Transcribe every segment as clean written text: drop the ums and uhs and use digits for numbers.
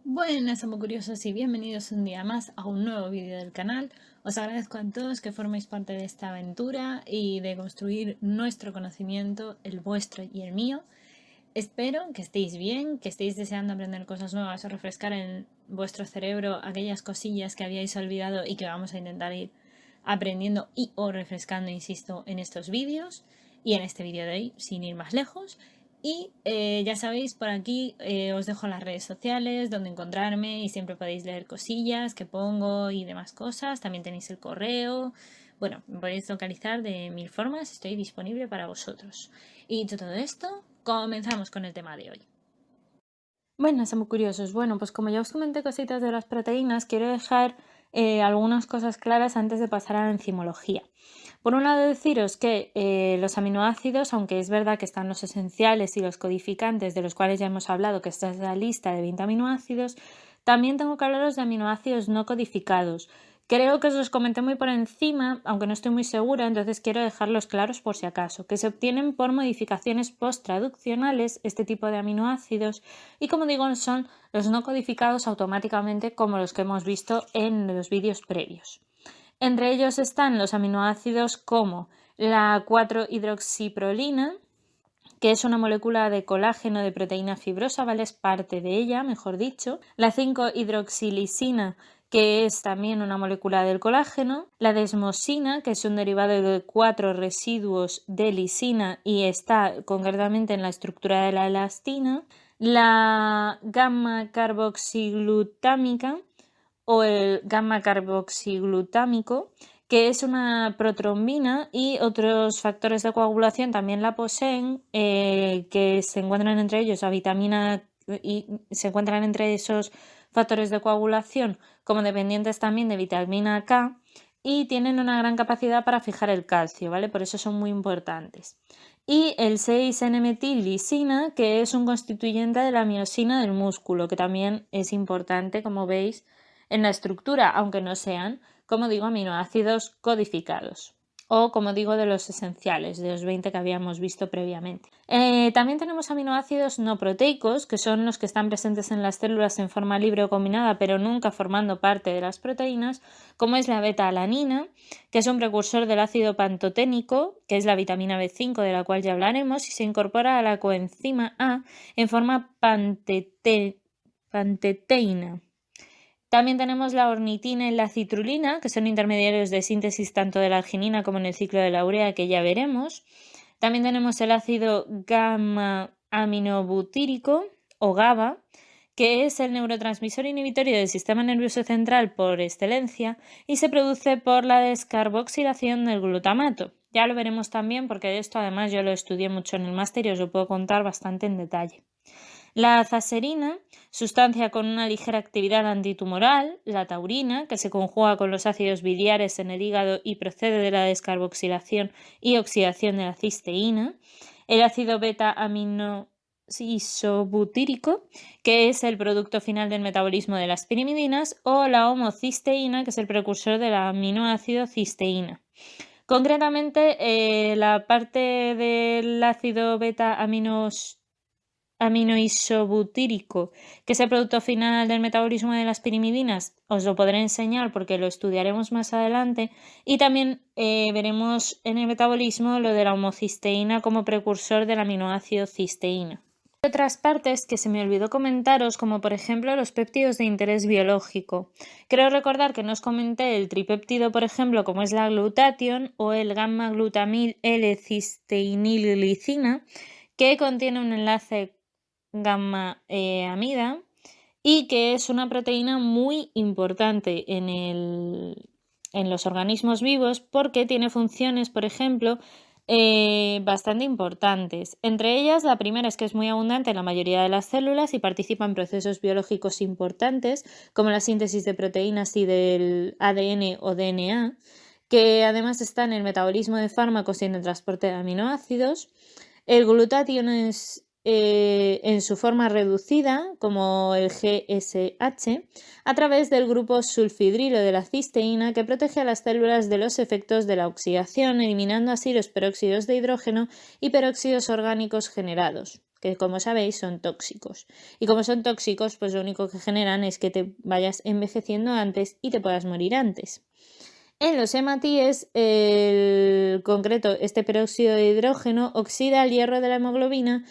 Buenas, amo curiosos, y bienvenidos un día más a un nuevo vídeo del canal. Os agradezco a todos que forméis parte de esta aventura y de construir nuestro conocimiento, el vuestro y el mío. Espero que estéis bien, que estéis deseando aprender cosas nuevas o refrescar en vuestro cerebro aquellas cosillas que habíais olvidado y que vamos a intentar ir aprendiendo y o refrescando, insisto, en estos vídeos y en este vídeo de hoy, sin ir más lejos. Y ya sabéis, por aquí os dejo las redes sociales donde encontrarme y siempre podéis leer cosillas que pongo y demás cosas. También tenéis el correo. Bueno, me podéis localizar de mil formas, estoy disponible para vosotros. Y dicho todo esto, comenzamos con el tema de hoy. Bueno, somos curiosos. Bueno, pues como ya os comenté cositas de las proteínas, quiero dejar algunas cosas claras antes de pasar a la enzimología. Por un lado, deciros que los aminoácidos, aunque es verdad que están los esenciales y los codificantes, de los cuales ya hemos hablado, que esta es la lista de 20 aminoácidos, también tengo que hablaros de aminoácidos no codificados. Creo que os los comenté muy por encima, aunque no estoy muy segura, entonces quiero dejarlos claros por si acaso, que se obtienen por modificaciones post-traduccionales, este tipo de aminoácidos, y como digo, son los no codificados automáticamente como los que hemos visto en los vídeos previos. Entre ellos están los aminoácidos como la 4-hidroxiprolina, que es una molécula de colágeno de proteína fibrosa, ¿vale? Es parte de ella, mejor dicho. La 5-hidroxilisina, que es también una molécula del colágeno. La desmosina, que es un derivado de 4 residuos de lisina y está concretamente en la estructura de la elastina. La gamma-carboxiglutámica o el gamma-carboxiglutámico, que es una protrombina, y otros factores de coagulación también la poseen, que se encuentran entre ellos la vitamina y se encuentran entre esos factores de coagulación como dependientes también de vitamina K, y tienen una gran capacidad para fijar el calcio, ¿vale? Por eso son muy importantes. Y el 6-N-metillisina, que es un constituyente de la miosina del músculo, que también es importante, como veis, en la estructura, aunque no sean, como digo, aminoácidos codificados o, como digo, de los esenciales, de los 20 que habíamos visto previamente. También tenemos aminoácidos no proteicos, que son los que están presentes en las células en forma libre o combinada, pero nunca formando parte de las proteínas, como es la beta-alanina, que es un precursor del ácido pantoténico, que es la vitamina B5, de la cual ya hablaremos, y se incorpora a la coenzima A en forma panteteína. También tenemos la ornitina y la citrulina, que son intermediarios de síntesis tanto de la arginina como en el ciclo de la urea, que ya veremos. También tenemos el ácido gamma-aminobutírico o GABA, que es el neurotransmisor inhibitorio del sistema nervioso central por excelencia y se produce por la descarboxilación del glutamato. Ya lo veremos también porque de esto además yo lo estudié mucho en el máster y os lo puedo contar bastante en detalle. La azaserina, sustancia con una ligera actividad antitumoral. La taurina, que se conjuga con los ácidos biliares en el hígado y procede de la descarboxilación y oxidación de la cisteína. El ácido beta-aminoisobutírico, que es el producto final del metabolismo de las pirimidinas. O la homocisteína, que es el precursor del aminoácido cisteína. Concretamente, la parte del ácido beta-aminoisobutírico, que es el producto final del metabolismo de las pirimidinas, os lo podré enseñar porque lo estudiaremos más adelante, y también veremos en el metabolismo lo de la homocisteína como precursor del aminoácido cisteína. Hay otras partes que se me olvidó comentaros, como por ejemplo los péptidos de interés biológico. Creo recordar que no os comenté el tripéptido, por ejemplo, como es la glutatión o el gamma-glutamil L-cisteinilglicina, que contiene un enlace gamma-amida y que es una proteína muy importante en los organismos vivos porque tiene funciones, por ejemplo, bastante importantes. Entre ellas, la primera es que es muy abundante en la mayoría de las células y participa en procesos biológicos importantes como la síntesis de proteínas y del ADN o DNA, que además está en el metabolismo de fármacos y en el transporte de aminoácidos. El glutatión es en su forma reducida, como el GSH, a través del grupo sulfhidrilo de la cisteína que protege a las células de los efectos de la oxidación, eliminando así los peróxidos de hidrógeno y peróxidos orgánicos generados, que como sabéis son tóxicos. Y como son tóxicos, pues lo único que generan es que te vayas envejeciendo antes y te puedas morir antes. En los hematíes, concreto, este peróxido de hidrógeno oxida el hierro de la hemoglobina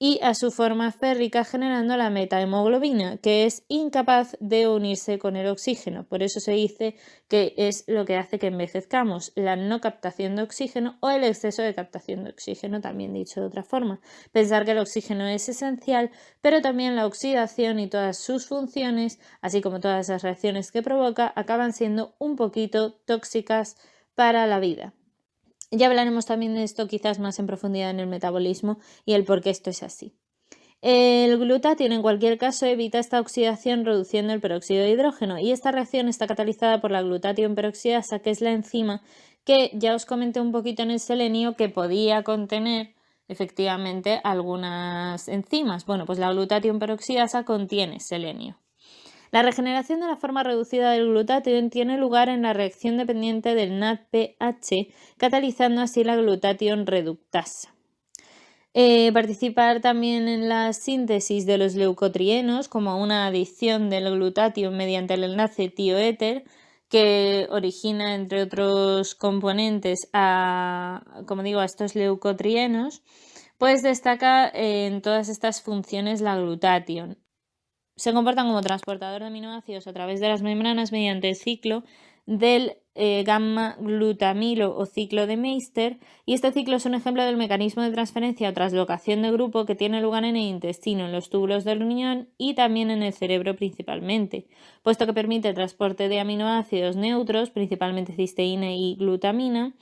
y a su forma férrica, generando la metahemoglobina, que es incapaz de unirse con el oxígeno. Por eso se dice que es lo que hace que envejezcamos, la no captación de oxígeno o el exceso de captación de oxígeno, también dicho de otra forma. Pensar que el oxígeno es esencial, pero también la oxidación y todas sus funciones, así como todas las reacciones que provoca, acaban siendo un poquito tóxicas para la vida. Ya hablaremos también de esto quizás más en profundidad en el metabolismo y el por qué esto es así. El glutatión en cualquier caso evita esta oxidación reduciendo el peróxido de hidrógeno y esta reacción está catalizada por la glutatión peroxidasa, que es la enzima que ya os comenté un poquito en el selenio que podía contener efectivamente algunas enzimas. Bueno, pues la glutatión peroxidasa contiene selenio. La regeneración de la forma reducida del glutatión tiene lugar en la reacción dependiente del NADPH, catalizando así la glutatión reductasa. Participar también en la síntesis de los leucotrienos como una adición del glutatión mediante el enlace tioéter que origina, entre otros componentes, como digo, a estos leucotrienos, pues destaca en todas estas funciones la glutatión. Se comportan como transportador de aminoácidos a través de las membranas mediante el ciclo del gamma-glutamilo o ciclo de Meister, y este ciclo es un ejemplo del mecanismo de transferencia o translocación de grupo que tiene lugar en el intestino, en los túbulos del riñón y también en el cerebro principalmente, puesto que permite el transporte de aminoácidos neutros, principalmente cisteína y glutamina,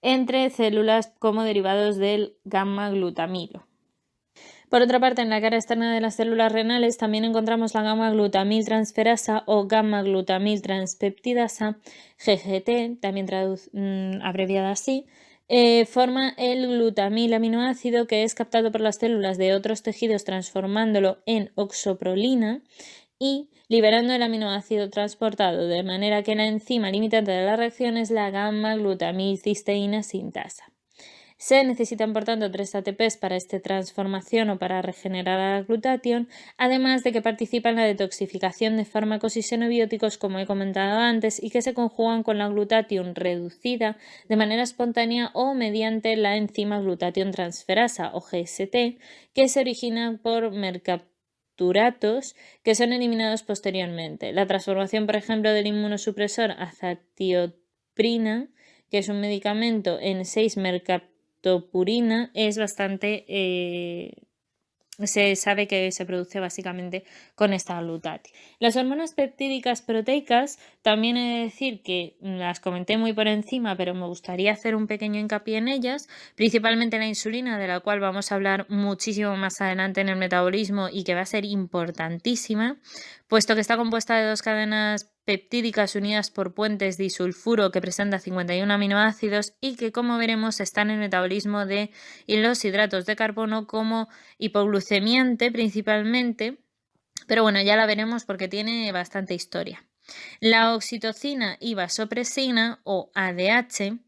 entre células como derivados del gamma-glutamilo. Por otra parte, en la cara externa de las células renales también encontramos la gamma-glutamiltransferasa o gamma-glutamiltranspeptidasa, GGT, también abreviada así, forma el glutamil aminoácido que es captado por las células de otros tejidos transformándolo en oxoprolina y liberando el aminoácido transportado, de manera que la enzima limitante de la reacción es la gamma-glutamilcisteína sintasa. Se necesitan, por tanto, 3 ATPs para esta transformación o para regenerar la glutatión, además de que participan en la detoxificación de fármacos y xenobióticos, como he comentado antes, y que se conjugan con la glutatión reducida de manera espontánea o mediante la enzima glutatión transferasa o GST, que se origina por mercapturatos que son eliminados posteriormente. La transformación, por ejemplo, del inmunosupresor azatioprina, que es un medicamento en 6-mercapturatos, purina es bastante, se sabe que se produce básicamente con esta glutatión. Las hormonas peptídicas proteicas, también he de decir que las comenté muy por encima, pero me gustaría hacer un pequeño hincapié en ellas, principalmente la insulina, de la cual vamos a hablar muchísimo más adelante en el metabolismo y que va a ser importantísima, puesto que está compuesta de 2 cadenas peptídicas unidas por puentes disulfuro que presenta 51 aminoácidos y que, como veremos, están en el metabolismo de los hidratos de carbono como hipoglucemiante principalmente, pero bueno, ya la veremos porque tiene bastante historia. La oxitocina y vasopresina o ADH,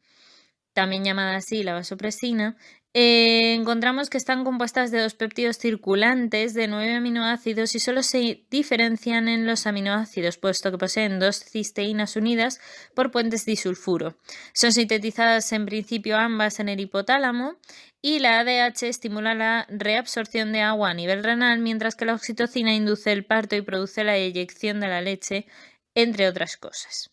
también llamada así la vasopresina, encontramos que están compuestas de 2 péptidos circulantes de 9 aminoácidos y solo se diferencian en los aminoácidos, puesto que poseen 2 cisteínas unidas por puentes disulfuro. Son sintetizadas en principio ambas en el hipotálamo y la ADH estimula la reabsorción de agua a nivel renal, mientras que la oxitocina induce el parto y produce la eyección de la leche, entre otras cosas.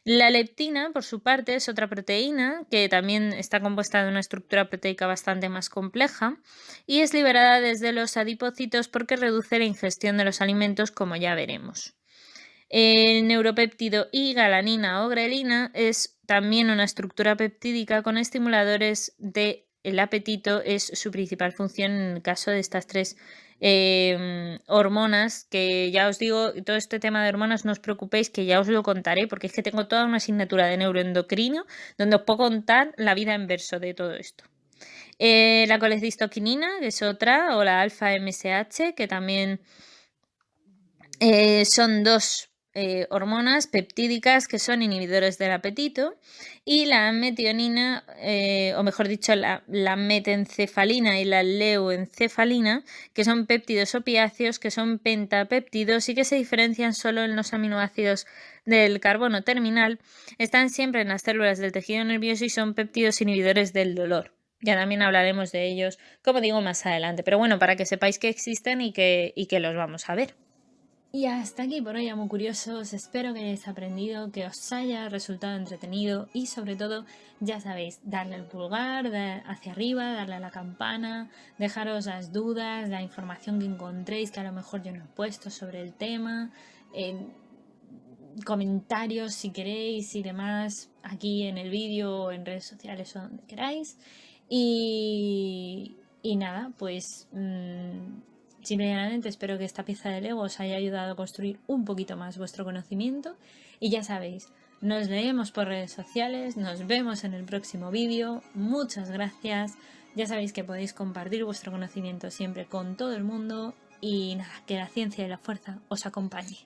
La leptina, por su parte, es otra proteína que también está compuesta de una estructura proteica bastante más compleja y es liberada desde los adipocitos porque reduce la ingestión de los alimentos, como ya veremos. El neuropéptido y galanina o grelina es también una estructura peptídica con estimuladores del apetito, es su principal función en el caso de estas 3 hormonas, que ya os digo, todo este tema de hormonas no os preocupéis que ya os lo contaré porque es que tengo toda una asignatura de neuroendocrino donde os puedo contar la vida en verso de todo esto. La colecistoquinina, que es otra, o la alfa-MSH, que también son dos hormonas peptídicas que son inhibidores del apetito, y la metionina, o mejor dicho, la metencefalina y la leuencefalina, que son péptidos opiáceos, que son pentapéptidos y que se diferencian solo en los aminoácidos del carbono terminal, están siempre en las células del tejido nervioso y son péptidos inhibidores del dolor. Ya también hablaremos de ellos, como digo, más adelante, pero bueno, para que sepáis que existen y que los vamos a ver. Y hasta aquí por hoy, amo curiosos. Espero que hayáis aprendido, que os haya resultado entretenido y sobre todo, ya sabéis, darle al pulgar hacia arriba, darle a la campana, dejaros las dudas, la información que encontréis que a lo mejor yo no he puesto sobre el tema, comentarios si queréis y demás aquí en el vídeo o en redes sociales o donde queráis. Y nada, pues simplemente espero que esta pieza de Lego os haya ayudado a construir un poquito más vuestro conocimiento. Y ya sabéis, nos leemos por redes sociales, nos vemos en el próximo vídeo. Muchas gracias. Ya sabéis que podéis compartir vuestro conocimiento siempre con todo el mundo. Y nada, que la ciencia y la fuerza os acompañe.